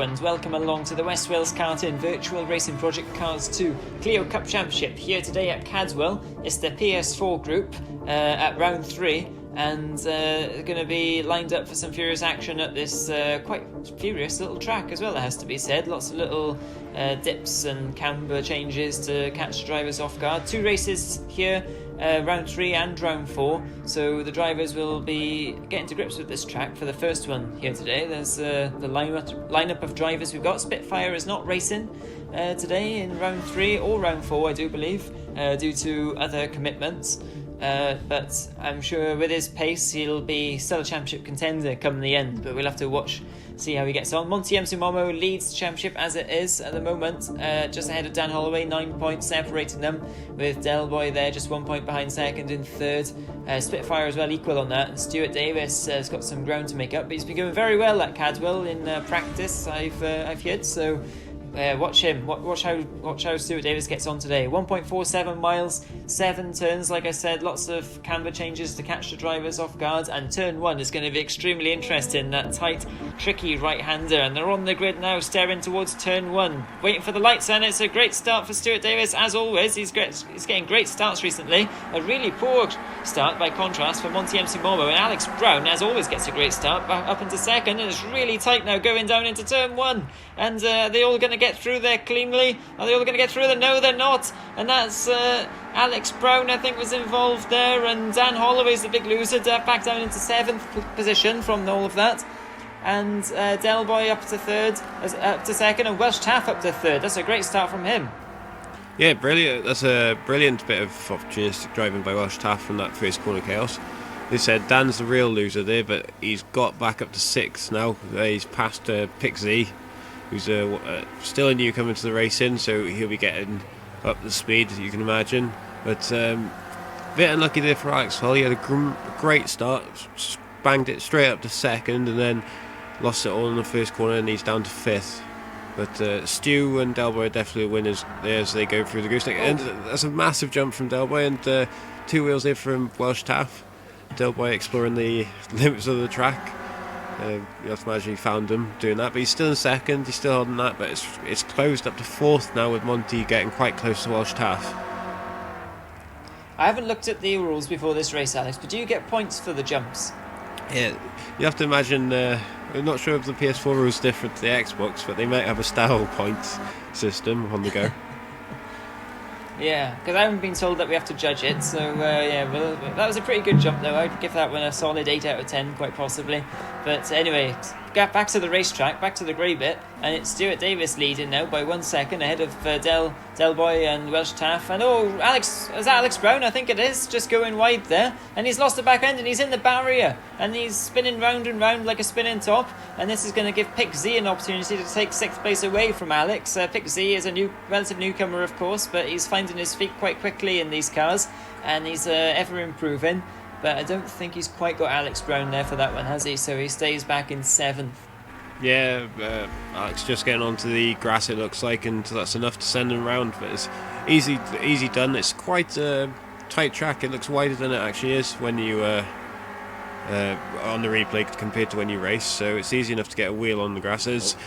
and welcome along to the West Wales Karting Virtual Racing Project Cars 2 Clio Cup Championship here today at Cadwell. It's the PS4 group at round 3, and going to be lined up for some furious action at this quite furious little track as well, it has to be said. Lots of little dips and camber changes to catch the drivers off guard. 2 races here, round 3 and round 4, so the drivers will be getting to grips with this track for the first one here today. There's the lineup of drivers we've got. Spitfire is not racing today in round 3 or round 4, I do believe, due to other commitments. But I'm sure with his pace he'll be still a championship contender come the end, but we'll have to see how he gets on. Monty Momo leads the championship as it is at the moment, just ahead of Dan Holloway, 9 points separating them, with Del Boy there just 1 point behind second and third. Spitfire as well, equal on that, and Stuart Davis has got some ground to make up, but he's been going very well at Cadwell in practice, I've heard, so watch him. Watch how Stuart Davis gets on today. 1.47 miles, 7 turns. Like I said, lots of camber changes to catch the drivers off guard. And turn 1 is going to be extremely interesting. That tight, tricky right-hander, and they're on the grid now, staring towards turn 1, waiting for the lights. And it's a great start for Stuart Davis as always. He's getting great starts recently. A really poor start by contrast for Monty Momo, and Alex Brown as always gets a great start back up into second, and it's really tight now going down into turn 1. And they all going to get through there cleanly? Are they all going to get through there? No, they're not. And that's Alex Brown, I think, was involved there. And Dan Holloway's the big loser, back down into 7th position from all of that. And Del Boy up to 3rd, up to 2nd, and Welsh Taff up to 3rd. That's a great start from him. Yeah, brilliant. That's a brilliant bit of opportunistic driving by Welsh Taff from that first corner chaos. They said Dan's the real loser there, but he's got back up to 6th now. He's passed Pick Z, who's still a newcomer to the racing, so he'll be getting up the speed, you can imagine. But a bit unlucky there for Alex. Well, he had a great start, banged it straight up to 2nd, and then lost it all in the first corner, and he's down to 5th. But Stu and Delboy are definitely winners there as they go through the gooseneck. And that's a massive jump from Delboy, and 2 wheels there from Welsh Taff. Delboy exploring the limits of the track. You have to imagine he found him doing that, but he's still in 2nd, he's still holding that, but it's closed up to 4th now, with Monty getting quite close to Welsh Taff. I haven't looked at the rules before this race, Alex, but do you get points for the jumps? Yeah, you have to imagine, I'm not sure if the PS4 rules different to the Xbox, but they might have a style points system on the go. Yeah, because I haven't been told that we have to judge it, so yeah, well, that was a pretty good jump though. I'd give that one a solid 8 out of 10, quite possibly. But anyway, get back to the racetrack, back to the grey bit, and it's Stuart Davis leading now by 1 second ahead of Del Boy and Welsh Taff. And is that Alex Brown? I think it is, just going wide there, and he's lost the back end, and he's in the barrier, and he's spinning round and round like a spinning top. And this is going to give Pick Z an opportunity to take 6th place away from Alex. Pick Z is a relative newcomer, of course, but he's finding his feet quite quickly in these cars, and he's ever improving. But I don't think he's quite got Alex Brown there for that one, has he? So he stays back in 7th. Yeah, Alex just getting onto the grass, it looks like, and that's enough to send him around. But it's easy done. It's quite a tight track. It looks wider than it actually is when you on the replay compared to when you race. So it's easy enough to get a wheel on the grasses.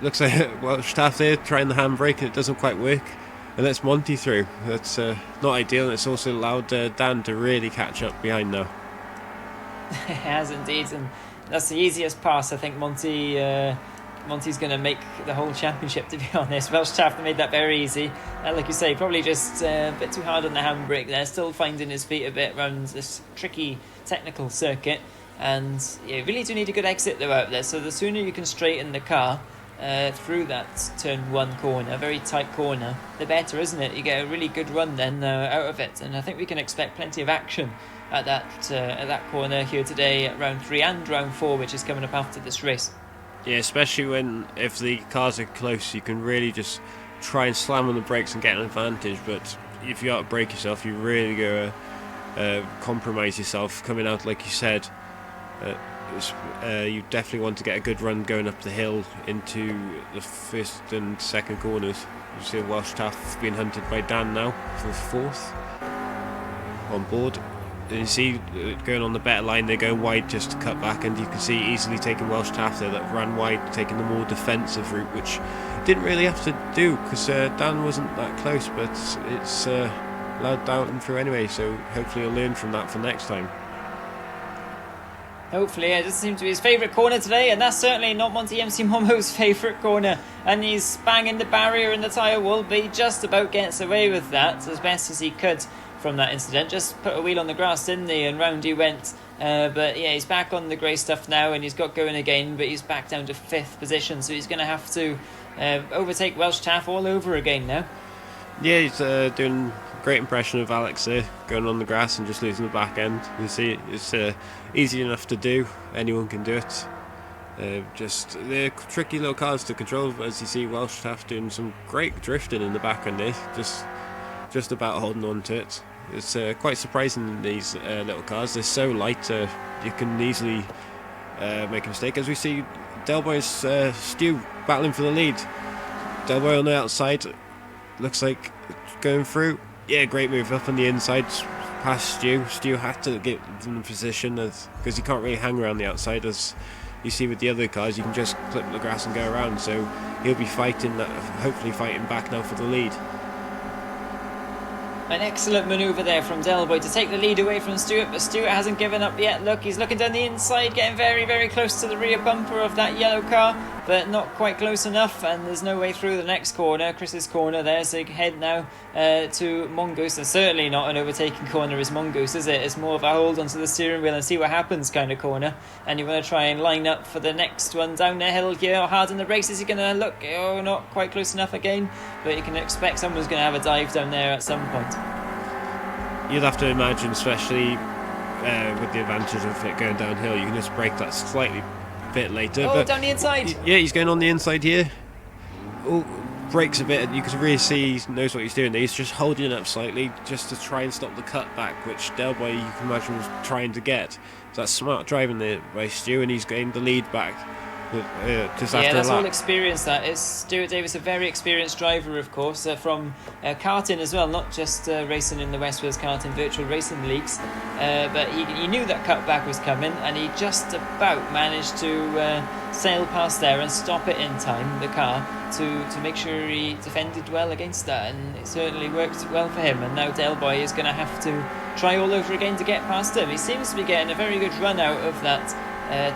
Looks like Welsh Taff there trying the handbrake, and it doesn't quite work. And that's Monty through. That's not ideal, and it's also allowed Dan to really catch up behind now. It has indeed, and that's the easiest pass I think Monty's going to make the whole championship, to be honest. Welsh Taff made that very easy. Like you say, probably just a bit too hard on the handbrake there, still finding his feet a bit around this tricky technical circuit. And yeah, you really do need a good exit though out there, so the sooner you can straighten the car through that turn 1 corner, very tight corner, the better, isn't it? You get a really good run then out of it, and I think we can expect plenty of action at that corner here today at round 3 and round 4, which is coming up after this race. Yeah, especially if the cars are close, you can really just try and slam on the brakes and get an advantage, but if you got to brake yourself, you really go compromise yourself coming out, like you said. You definitely want to get a good run going up the hill into the 1st and 2nd corners. You see Welsh Taff being hunted by Dan now for 4th on board. And you see going on the better line, they're going wide just to cut back, and you can see easily taking Welsh Taft there that ran wide, taking the more defensive route, which didn't really have to do because Dan wasn't that close, but it's allowed down through anyway, so hopefully he'll learn from that for next time. Hopefully, it doesn't seem to be his favourite corner today, and that's certainly not Monty MC Momo's favourite corner. And he's banging the barrier in the tyre wall, but he just about gets away with that as best as he could from that incident. Just put a wheel on the grass, didn't he, and round he went. But yeah, he's back on the grey stuff now, and he's got going again, but he's back down to 5th position, so he's going to have to overtake Welsh Taff all over again now. Yeah, he's doing a great impression of Alex there, going on the grass and just losing the back end. You see, it's easy enough to do, anyone can do it. Just they're tricky little cars to control, as you see Welsh Taft doing some great drifting in the back end there, just about holding on to it. It's quite surprising, these little cars, they're so light, you can easily make a mistake. As we see Delboy's Stu battling for the lead. Delboy on the outside, looks like going through. Yeah, great move up on the inside past Stu. Stu had to get in the position because he can't really hang around the outside, as you see with the other cars. You can just clip the grass and go around, so he'll be fighting that, hopefully fighting back now for the lead. An excellent manoeuvre there from Delboy to take the lead away from Stewart, but Stewart hasn't given up yet. Look, he's looking down the inside, getting very, very close to the rear bumper of that yellow car, but not quite close enough, and there's no way through the next corner, Chris's corner there, so head now to Mongoose, and certainly not an overtaking corner as Mongoose, is it? It's more of a hold onto the steering wheel and see what happens kind of corner, and you want to try and line up for the next one down the hill here. Hard in the race, is he going to look? Oh, not quite close enough again, but you can expect someone's going to have a dive down there at some point. You'd have to imagine, especially with the advantage of it going downhill, you can just brake that slightly bit later. Oh, but down the inside! Yeah, he's going on the inside here. Oh, brakes a bit, you can really see he knows what he's doing. He's just holding it up slightly just to try and stop the cutback, which Delboy, you can imagine, was trying to get. So that's smart driving there by Stu, and he's gained the lead back. Just after that's a lap. all experience. That is Stuart Davis, a very experienced driver, of course, from karting as well, not just racing in the West Wales Karting Virtual Racing Leagues, but he knew that cutback was coming, and he just about managed to sail past there and stop it in time, the car, to make sure he defended well against that, and it certainly worked well for him. And now Delboy is going to have to try all over again to get past him. He seems to be getting a very good run out of that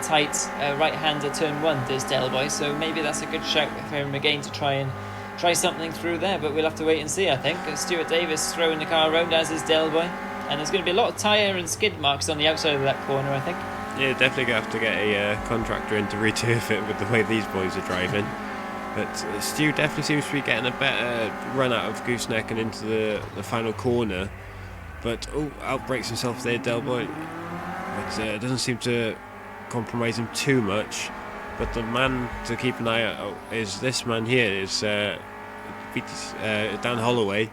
tight right-hander turn 1, does Delboy, so maybe that's a good shout for him again to try something through there, but we'll have to wait and see. I think Stuart Davis throwing the car around, as is Delboy, and there's going to be a lot of tyre and skid marks on the outside of that corner, I think. Yeah, definitely going to have to get a contractor in to returf it with the way these boys are driving. But Stu definitely seems to be getting a better run out of Gooseneck and into the final corner, but outbrakes himself there, Delboy, but it doesn't seem to compromise him too much. But the man to keep an eye out is this man here, is Dan Holloway.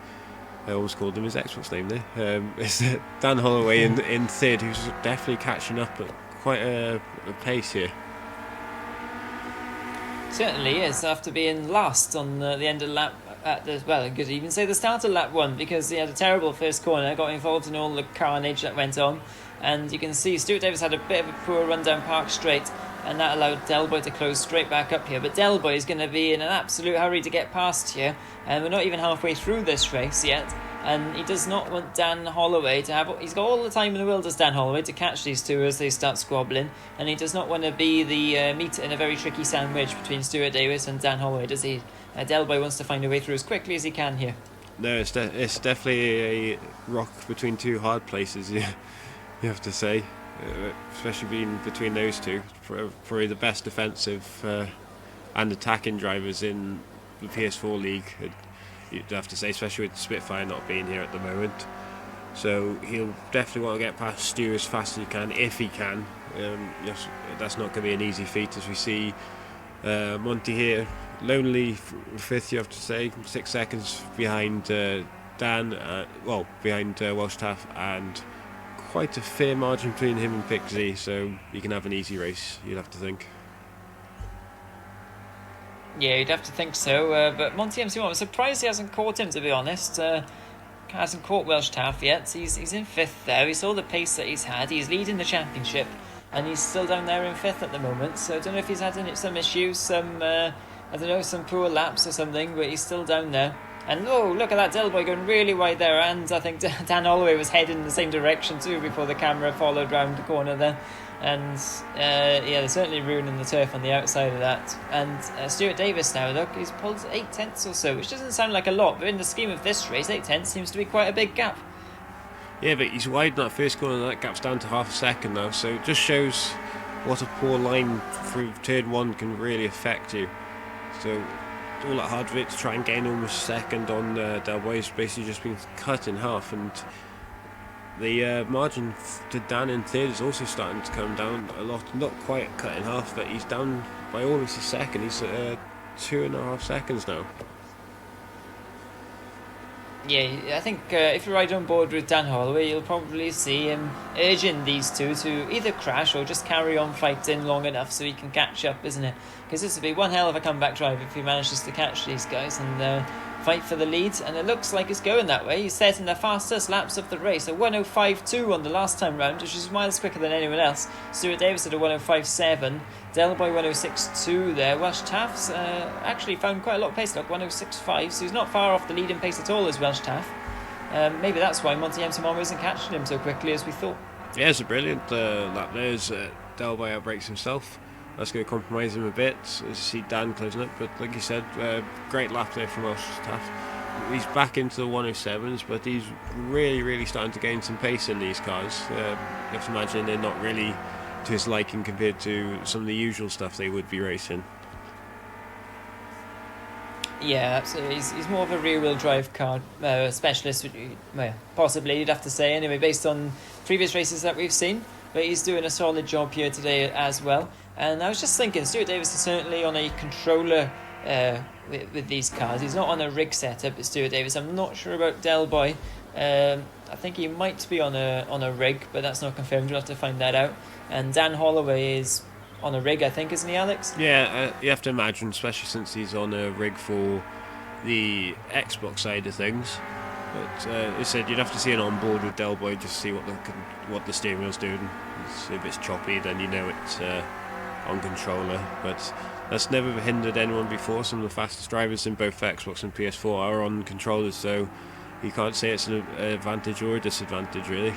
I almost called him his Xbox name there. It's Dan Holloway in third, who's definitely catching up at quite a pace here. Certainly is, after being last on the end of the lap I could even say the start of lap 1, because he had a terrible first corner, got involved in all the carnage that went on, and you can see Stuart Davis had a bit of a poor run down Park Straight, and that allowed Delboy to close straight back up here. But Delboy is going to be in an absolute hurry to get past here, and we're not even halfway through this race yet, and he does not want Dan Holloway to have... He's got all the time in the world, does Dan Holloway, to catch these two as they start squabbling, and he does not want to be the meat in a very tricky sandwich between Stuart Davis and Dan Holloway, does he? Delboy wants to find a way through as quickly as he can here. No, it's definitely a rock between two hard places, you have to say, especially being between those two. Probably the best defensive and attacking drivers in the PS4 league, you'd have to say, especially with Spitfire not being here at the moment. So he'll definitely want to get past Stu as fast as he can, if he can. Yes, that's not going to be an easy feat, as we see Monty here, lonely fifth, you have to say, 6 seconds behind Dan, behind Welsh Taff, and quite a fair margin between him and Pixie, so he can have an easy race, you'd have to think. Yeah, you'd have to think so, but Monty MC1, I'm surprised he hasn't caught him, to be honest. hasn't caught Welsh Taff yet. He's in 5th there. We saw the pace that he's had. He's leading the championship, and he's still down there in 5th at the moment. So I don't know if he's had some issues, some poor laps or something, but he's still down there. And oh, look at that Delboy going really wide there, and I think Dan Holloway was heading in the same direction too before the camera followed round the corner there. And they're certainly ruining the turf on the outside of that. And Stuart Davis now, look, he's pulled 8 tenths or so, which doesn't sound like a lot, but in the scheme of this race, 8 tenths seems to be quite a big gap. Yeah, but he's wide in that first corner, and that gap's down to half a second now, so it just shows what a poor line through turn 1 can really affect you. So all that hard work to try and gain almost second on Delboy's basically just been cut in half, and the margin to Dan in 3rd is also starting to come down a lot. Not quite cut in half, but he's down by almost a second. He's at 2.5 seconds now. Yeah, I think if you're right on board with Dan Holloway, you'll probably see him urging these two to either crash or just carry on fighting long enough so he can catch up, isn't it? Because this would be one hell of a comeback drive if he manages to catch these guys and fight for the lead. And it looks like it's going that way. He's setting the fastest laps of the race, a 1:05.2 on the last time round, which is miles quicker than anyone else. Stuart Davis at a 1:05.7. Delboy 1:06.2 there. Welsh Taff's actually found quite a lot of pace, look, 1:06.5, so he's not far off the leading pace at all as Welsh Taff. Maybe that's why Monty Mtimamo isn't catching him so quickly as we thought. Yeah, it's a brilliant lap there as Delboy outbreaks himself. That's going to compromise him a bit as you see Dan closing up, but like you said, great lap there from Welsh Taff. He's back into the 1:07s, but he's really starting to gain some pace in these cars. You have to imagine they're not really to his liking compared to some of the usual stuff they would be racing. Yeah, absolutely. He's more of a rear-wheel drive car specialist, well, possibly you'd have to say anyway, based on previous races that we've seen. But he's doing a solid job here today as well. And I was just thinking, Stuart Davis is certainly on a controller with these cars. He's not on a rig setup with Stuart Davis. I'm not sure about Delboy. I think he might be on a rig, but that's not confirmed. We'll have to find that out. And Dan Holloway is on a rig, I think, isn't he, Alex? Yeah, you have to imagine, especially since he's on a rig for the Xbox side of things. But as I said, you'd have to see an onboard with Delboy just to see what the steering wheel's doing. If it's choppy, then you know it's on controller. But that's never hindered anyone before. Some of the fastest drivers in both Xbox and PS4 are on controllers, so you can't say it's an advantage or a disadvantage, really.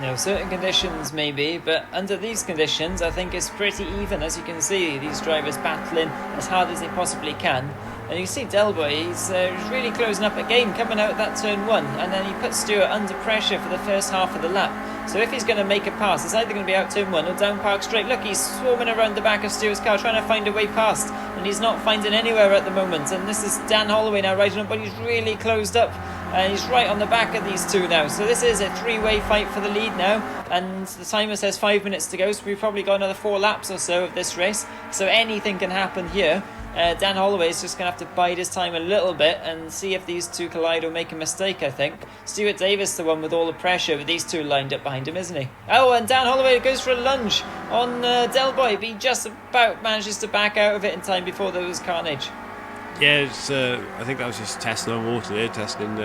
No, certain conditions maybe, but under these conditions I think it's pretty even. As you can see, these drivers battling as hard as they possibly can. And you see Delboy, he's really closing up again, coming out of that turn 1, and then he puts Stewart under pressure for the first half of the lap. So if he's going to make a pass, it's either going to be out turn 1 or down Park Straight. Look, he's swarming around the back of Stewart's car trying to find a way past, and he's not finding anywhere at the moment. And this is Dan Holloway now riding up, but he's really closed up, and he's right on the back of these two now. So this is a 3-way fight for the lead now, and the timer says 5 minutes to go, so we've probably got another 4 laps or so of this race. So anything can happen here. Dan Holloway is just going to have to bide his time a little bit and see if these two collide or make a mistake, I think. Stuart Davis, the one with all the pressure, with these two lined up behind him, isn't he? Oh, and Dan Holloway goes for a lunge on Delboy, but he just about manages to back out of it in time before there was carnage. Yeah, I think that was just testing on water there, testing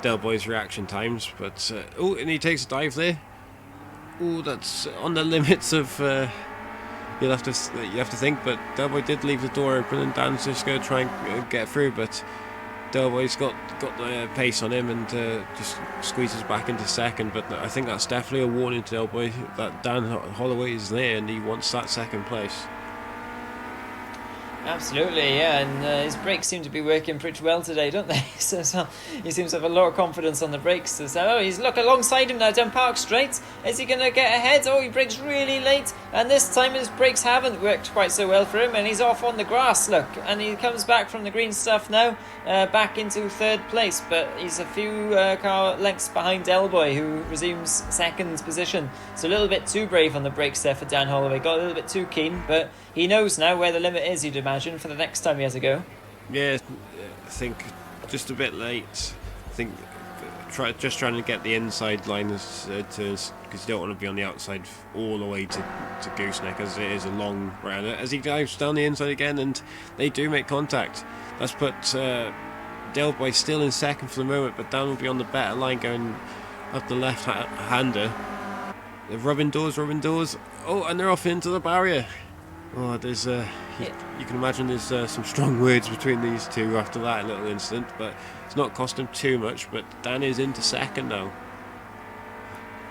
Delboy's reaction times. But and he takes a dive there. Oh, that's on the limits of... You have to think, but Delboy did leave the door open, and Dan's just going to try and get through. But Delboy's got the pace on him and just squeezes back into second. But I think that's definitely a warning to Delboy that Dan Holloway is there and he wants that second place. Absolutely, yeah, and his brakes seem to be working pretty well today, don't they? So he seems to have a lot of confidence on the brakes. So he's look alongside him now down Park Straight. Is he going to get ahead? Oh, he brakes really late, and this time his brakes haven't worked quite so well for him, and he's off on the grass, look, and he comes back from the green stuff now, back into 3rd place, but he's a few car lengths behind Delboy, who resumes 2nd position. So a little bit too brave on the brakes there for Dan Holloway, got a little bit too keen, but he knows now where the limit is, you'd imagine, for the next time he has a go. Yeah, I think just a bit late. I think trying to get the inside line because you don't want to be on the outside all the way to Gooseneck, as it is a long round. As he dives down the inside again, and they do make contact. That's put Delboy still in second for the moment, but Dan will be on the better line going up the left-hander. They're rubbing doors. Oh, and they're off into the barrier. Oh, there's you can imagine there's some strong words between these two after that little incident, but it's not cost him too much. But Dan is into second now.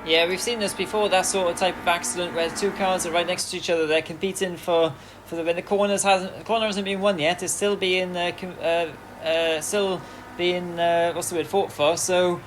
Yeah, we've seen this before, that sort of type of accident where two cars are right next to each other. They're competing for when the corner hasn't been won yet. It's still being fought for. So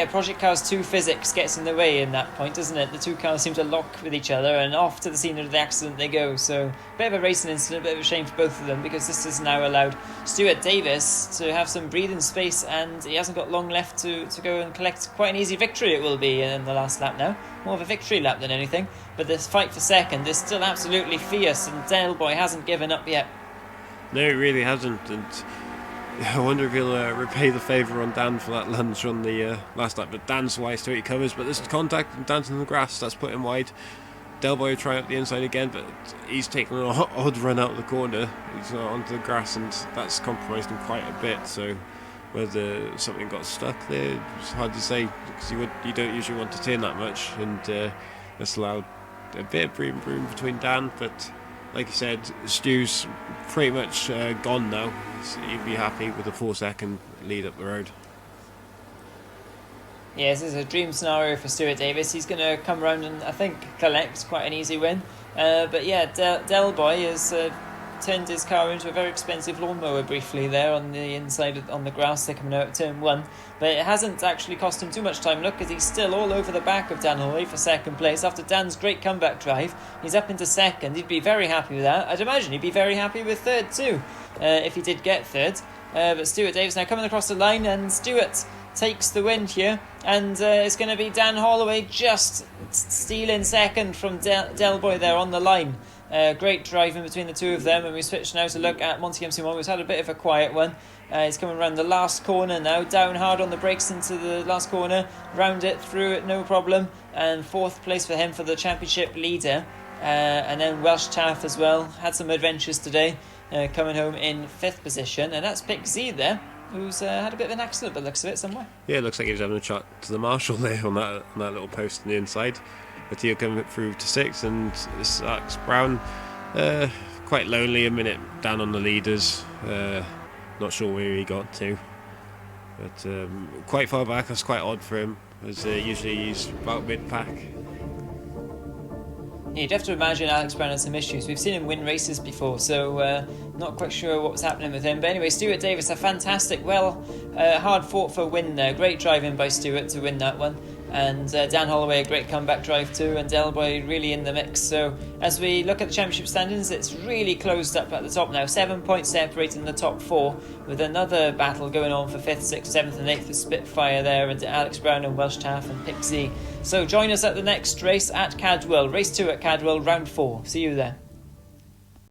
Project Cars 2 physics gets in the way in that point, doesn't it? The two cars seem to lock with each other, and off to the scene of the accident they go. So, bit of a racing incident, bit of a shame for both of them, because this has now allowed Stuart Davis to have some breathing space, and he hasn't got long left to go and collect quite an easy victory. It will be in the last lap now. More of a victory lap than anything. But this fight for second is still absolutely fierce, and Delboy hasn't given up yet. No, it really hasn't, and I wonder if he'll repay the favour on Dan for that lunge on the last lap. But Dan's wise to it, he covers, but there's contact and Dan's in the grass, that's put him wide. Delboy will try up the inside again, but he's taking an odd run out of the corner. He's onto the grass, and that's compromised him quite a bit. So whether something got stuck there, it's hard to say, because you don't usually want to turn that much, and that's allowed a bit of breathing room between Dan. But like you said, Stu's pretty much gone now. He'd be happy with a 4-second lead up the road. Yeah, this is a dream scenario for Stuart Davis. He's going to come around and, I think, collect quite an easy win. But yeah, Delboy has turned his car into a very expensive lawnmower briefly there on the inside on the grass. They're coming out of turn 1. But it hasn't actually cost him too much time. Look, because he's still all over the back of Dan Holloway for second place. After Dan's great comeback drive, he's up into second. He'd be very happy with that. I'd imagine he'd be very happy with third too, if he did get third. But Stuart Davis now coming across the line, and Stuart takes the win here, and it's going to be Dan Holloway just stealing second from Delboy there on the line. Great driving between the two of them, and we switch now to look at Monty MC1, who's had a bit of a quiet one. He's coming around the last corner now, down hard on the brakes into the last corner, round it, through it, no problem, and fourth place for him for the championship leader. And then Welsh Taff as well, had some adventures today, coming home in 5th position, and that's Pick Z there, who's had a bit of an accident by the looks of it somewhere. Yeah, it looks like he was having a chat to the marshal there on that little post on the inside. But he'll come through to 6th, and this is Alex Brown, quite lonely a minute down on the leaders. Not sure where he got to, but quite far back. That's quite odd for him, as usually he's about mid-pack. Yeah, you'd have to imagine Alex Brown had some issues. We've seen him win races before, so not quite sure what was happening with him. But anyway, Stuart Davis, a fantastic, hard fought for win there. Great driving by Stuart to win that one. And Dan Holloway, a great comeback drive too, and Delboy really in the mix. So as we look at the championship standings, it's really closed up at the top now. 7 points separating the top 4, with another battle going on for 5th, 6th, 7th and 8th with Spitfire there, and Alex Brown and Welsh Taff and Pick Z. So join us at the next race at Cadwell. Race 2 at Cadwell, round 4. See you there.